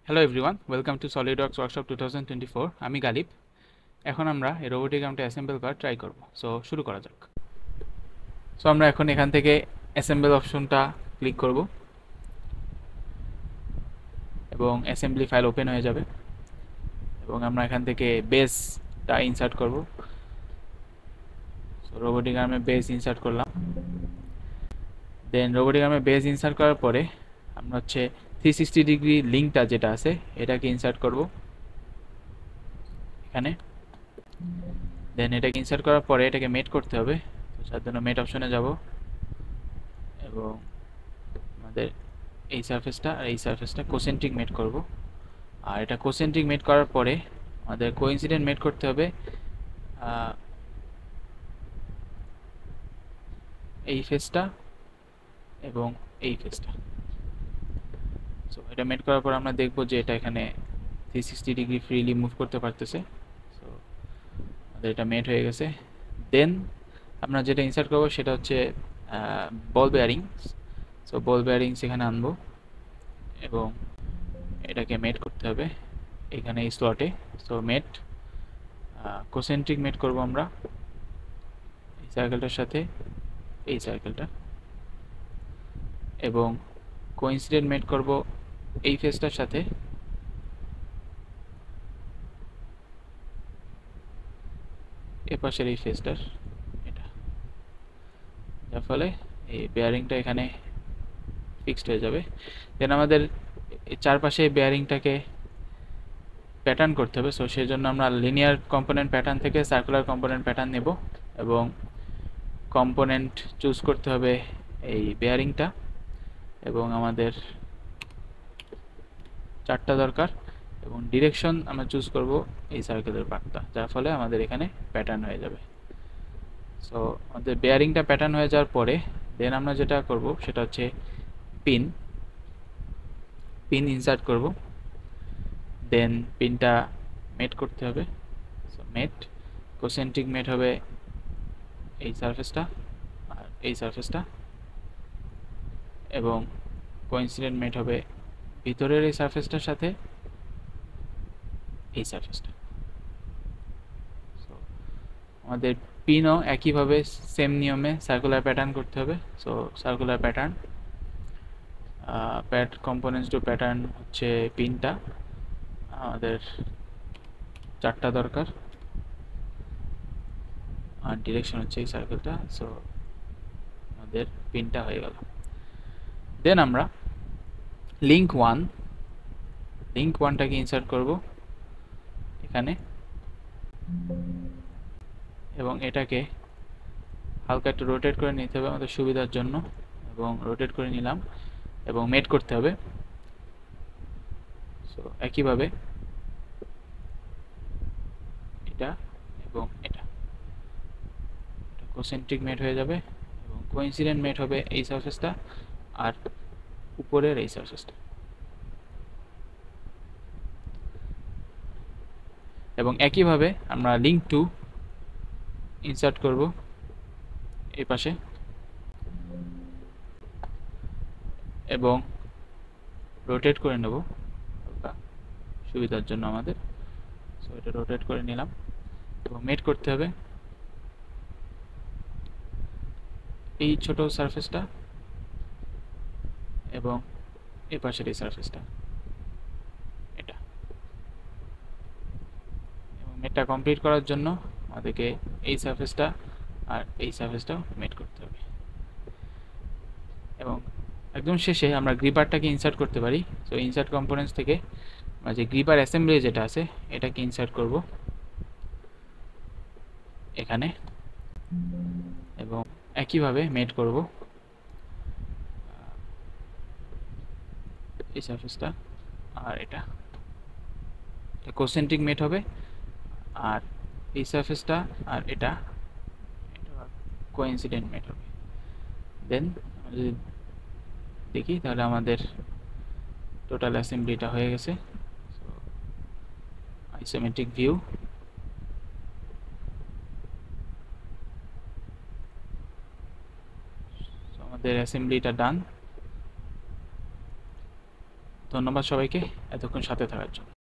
Hello everyone, welcome to SolidWorks workshop 2024। আমি গালিব। এখন আমরা এই রোবোটিক আর্মটা অ্যাসেম্বল করা ট্রাই করব। সো শুরু করা যাক। সো আমরা এখন এখান থেকে অ্যাসেম্বল অপশনটা ক্লিক করব এবং অ্যাসেম্বলি ফাইল ওপেন হয়ে যাবে এবং আমরা এখান থেকে বেসটা ইনসার্ট করব। সো রোবোটিক আর্মে বেস ইনসার্ট করলাম। দেন রোবোটিক আর্মে বেস ইনসার্ট করার পরে আমরা 360 ডিগ্রি লিঙ্কটা যেটা আছে এটাকে ইনসার্ট করব এখানে। দেন এটাকে ইনসার্ট করার পরে এটাকে মেট করতে হবে। তো তার জন্য মেট অপশনে যাব এবং আমাদের এই সারফেসটা আর এই সারফেসটা কোসেন্ট্রিক মেট করব। আর এটা কোসেন্ট্রিক মেট করার পরে আমাদের কোইন্সিডেন্ট মেট করতে হবে এই ফেসটা এবং এই ফেসটা। সো এটা মেট করার পর আমরা দেখব যে এটা এখানে 360 ডিগ্রি ফ্রিলি মুভ করতে পারতেছে। সো আমাদের এটা মেট হয়ে গেছে। দেন আমরা যেটা ইনসার্ট করব সেটা হচ্ছে বল বেয়ারিংস। সো বল বেয়ারিংস এখানে আনবো এবং এটাকে মেট করতে হবে এখানে এই স্লটে। সো মেট কোসেন্ট্রিক মেট করব আমরা এই সার্কেলটার সাথে এই সার্কেলটা, এবং কোইন্সিডেন্ট মেট করব এই ফেসটার সাথে এপাশের এই ফেসটার, এটা, যার ফলে এই বেয়ারিংটা এখানে ফিক্সড হয়ে যাবে। দেন আমাদের চারপাশে বেয়ারিংটাকে প্যাটার্ন করতে হবে। সো সেই জন্য আমরা লিনিয়ার কম্পোনেন্ট প্যাটার্ন থেকে সার্কুলার কম্পোনেন্ট প্যাটার্ন নেব এবং কম্পোনেন্ট চুজ করতে হবে এই বেয়ারিংটা, এবং আমাদের চারটা দরকার, এবং ডিরেকশন আমরা চুজ করব এই সার্কেলের পার্টটা, যার ফলে আমাদের এখানে প্যাটার্ন হয়ে যাবে। সো আমাদের বেয়ারিংটা প্যাটার্ন হয়ে যাওয়ার পরে দেন আমরা যেটা করব সেটা হচ্ছে পিন ইনসার্ট করব। দেন পিনটা মেট করতে হবে। সো মেট কোসেন্ট্রিক মেট হবে এই সারফেসটা আর এই সারফেসটা, এবং কোইন্সিডেন্ট মেট হবে ভিতরের এই সারফেসটার সাথে এই সারফেসটা। সো আমাদের পিনও একইভাবে সেম নিয়মে সার্কুলার প্যাটার্ন করতে হবে। So circular pattern components to pattern হচ্ছে পিনটা আমাদের চারটা দরকার আর ডিরেকশন হচ্ছে এই সার্কেলটা। সো আমাদের পিনটা হয়ে গেল। দেন আমরা লিঙ্ক ওয়ানটাকে ইনসার্ট করব এখানে এবং এটাকে হালকা একটু রোটেট করে নিতে হবে আমাদের সুবিধার জন্য, এবং রোটেট করে নিলাম এবং মেট করতে হবে। সো একইভাবে এটা এবং এটা কোসেন্ট্রিক মেট হয়ে যাবে এবং কোইন্সিডেন্ট মেট হবে এই সারফেসটা আর উপরের এই সারফেসটা, এবং একইভাবে আমরা লিঙ্ক টু ইনসার্ট করব এই পাশে এবং রোটেট করে নেব হালকা সুবিধার জন্য আমাদের। সো এটা রোটেট করে নিলাম এবং মেট করতে হবে এই ছোট সারফেসটা এবং এই পাশের এই সারফেসটা, এটা। এবং মেটটা কমপ্লিট করার জন্য আমাদেরকে এই সারফেসটা আর এই সারফেসটাও মেট করতে হবে। এবং একদম শেষে আমরা গ্রিপারটাকে ইনসার্ট করতে পারি। সো ইনসার্ট কম্পোনেন্টস থেকে আমরা যে গ্রিপার অ্যাসেম্বলি যেটা আছে এটাকে ইনসার্ট করব এখানে এবং একইভাবে মেট করব এই সারফেসটা আর এটা কোসেন্ট্রিক মেট হবে, আর এই সারফেসটা আর এটা কোইন্সিডেন্ট মেট হবে। দেন যদি দেখি তাহলে আমাদের টোটাল অ্যাসেম্বলিটা হয়ে গেছে। সো আইসোমেট্রিক ভিউ, আমাদের অ্যাসেম্বলিটা ডান। ধন্যবাদ সবাইকে এতক্ষণ সাথে থাকার জন্য।